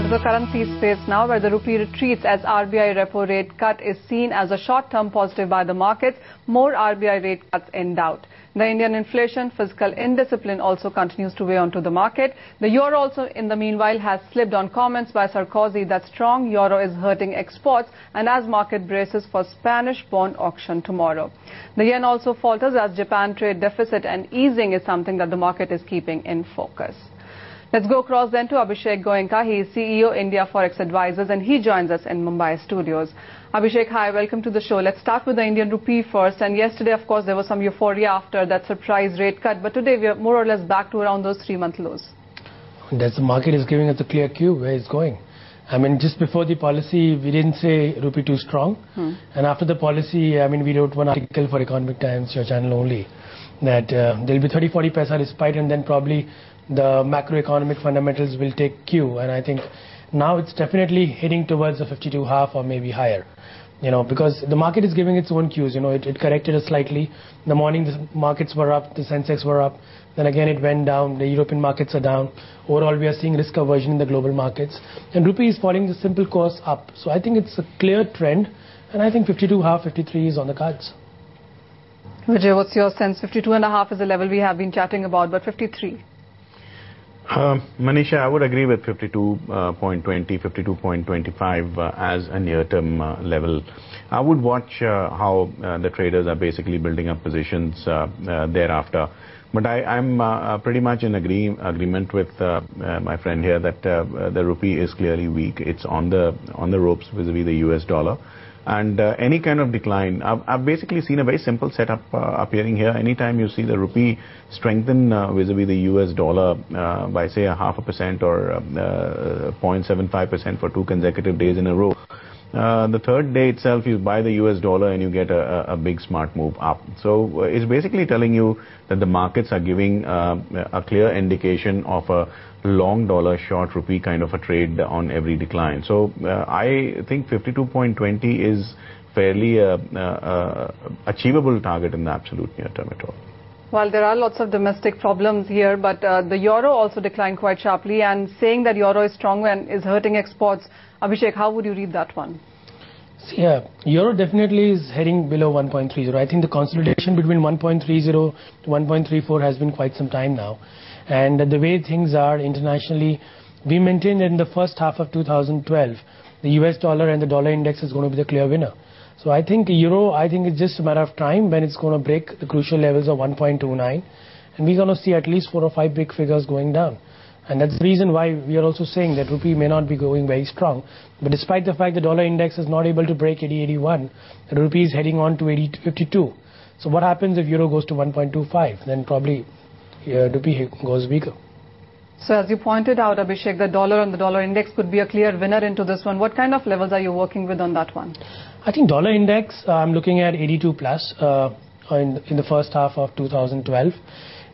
to the currency space now, where the rupee retreats as RBI repo rate cut is seen as a short-term positive by the markets. More RBI rate cuts in doubt. The Indian inflation, fiscal indiscipline also continues to weigh onto the market. The euro also, in the meanwhile, has slipped on comments by Sarkozy that strong euro is hurting exports, and as market braces for Spanish bond auction tomorrow. The yen also falters as Japan trade deficit and easing is something that the market is keeping in focus. Let's go across then to Abhishek Goenka. He is CEO India Forex Advisors and he joins us in Mumbai studios. Abhishek, hi, welcome to the show. Let's start with the Indian rupee first. And yesterday, of course, there was some euphoria after that surprise rate cut. But today, we are more or less back to around those 3-month lows. That's the market is giving us a clear cue where it's going. I mean, just before the policy, we didn't say rupee too strong. And after the policy, I mean, we wrote one article for Economic Times, your channel only, that there'll be 30-40 paisa respite, and then probably the macroeconomic fundamentals will take cue. And I think now it's definitely heading towards the 52.5 or maybe higher. You know, because the market is giving its own cues. You know, it corrected us slightly. In the morning, the markets were up, the Sensex were up. Then again, it went down. The European markets are down. Overall, we are seeing risk aversion in the global markets. And rupee is following the simple course up. So I think it's a clear trend. And I think 52.5, 53 is on the cards. Vijay, what's your sense? 52.5 is the level we have been chatting about, but 53? Manisha, I would agree with 52.20, 52.25 as a near-term level. I would watch how the traders are basically building up positions thereafter. But I'm pretty much in agreement with my friend here that the rupee is clearly weak. It's on the ropes vis-a-vis the US dollar. And any kind of decline, I've basically seen a very simple setup appearing here. Anytime you see the rupee strengthen vis-a-vis the US dollar by say 0.5% or 0.75% for 2 consecutive days in a row, the third day itself you buy the US dollar and you get a big smart move up. So it's basically telling you that the markets are giving a clear indication of a long dollar, short rupee kind of a trade on every decline. So I think 52.20 is fairly achievable target in the absolute near term at all. Well, there are lots of domestic problems here, but the euro also declined quite sharply, and saying that euro is strong and is hurting exports. Abhishek, how would you read that one? Yeah, euro definitely is heading below 1.30. I think the consolidation between 1.30 to 1.34 has been quite some time now. And the way things are internationally, we maintained that in the first half of 2012, the US dollar and the dollar index is going to be the clear winner. So I think euro, it's just a matter of time when it's going to break the crucial levels of 1.29. And we're going to see at least 4 or 5 big figures going down. And that's the reason why we are also saying that rupee may not be going very strong. But despite the fact the dollar index is not able to break 80.81, the rupee is heading on to 80.52. So what happens if euro goes to 1.25? Then probably rupee goes weaker. So as you pointed out, Abhishek, the dollar and the dollar index could be a clear winner into this one. What kind of levels are you working with on that one? I think dollar index, I'm looking at 82 plus in the first half of 2012.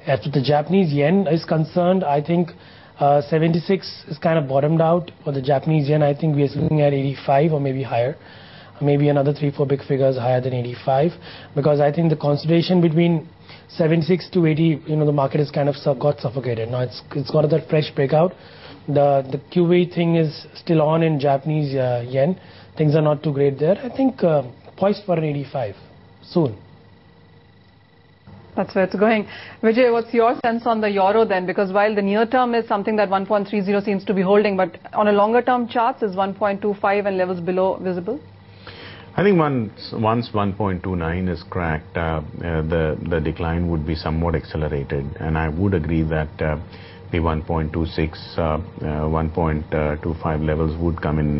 As to the Japanese yen is concerned, I think 76 is kind of bottomed out for the Japanese yen. I think we are looking at 85 or maybe higher. Maybe another 3-4 big figures higher than 85. Because I think the consolidation between 76 to 80, you know, the market has kind of got suffocated. Now it's got that fresh breakout. The QE thing is still on in Japanese yen. Things are not too great there. I think poised for an 85 soon. That's where it's going. Vijay, what's your sense on the euro then? Because while the near term is something that 1.30 seems to be holding, but on a longer term charts, is 1.25 and levels below visible? I think once 1.29 is cracked, the decline would be somewhat accelerated, and I would agree that the 1.26, 1.25 levels would come in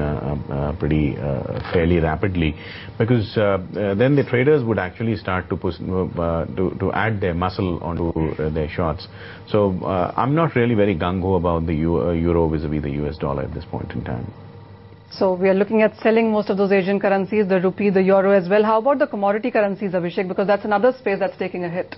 fairly rapidly, because then the traders would actually start to push to add their muscle onto their shorts. So I'm not really very gung-ho about the euro vis-a-vis the US dollar at this point in time. So we are looking at selling most of those Asian currencies, the rupee, the euro as well. How about the commodity currencies, Abhishek? Because that's another space that's taking a hit.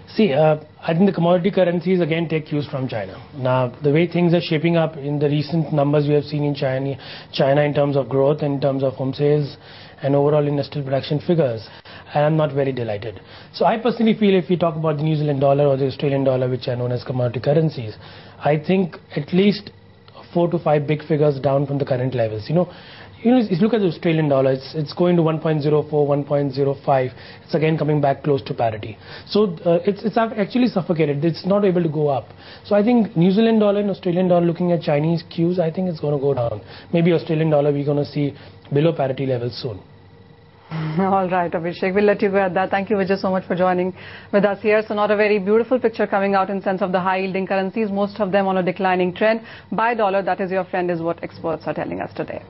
See, I think the commodity currencies again take cues from China. Now, the way things are shaping up in the recent numbers we have seen in China in terms of growth, in terms of home sales and overall industrial production figures, I am not very delighted. So I personally feel if we talk about the New Zealand dollar or the Australian dollar, which are known as commodity currencies, I think at least 4 to 5 big figures down from the current levels. You if you look at the Australian dollar, it's going to 1.04, 1.05. It's again coming back close to parity. So it's actually suffocated. It's not able to go up. So I think New Zealand dollar and Australian dollar, looking at Chinese cues, I think it's going to go down. Maybe Australian dollar we're going to see below parity levels soon. All right, Abhishek, we'll let you go at that. Thank you, Vijay, so much for joining with us here. So not a very beautiful picture coming out in sense of the high-yielding currencies, most of them on a declining trend. Buy dollar, that is your friend, is what experts are telling us today.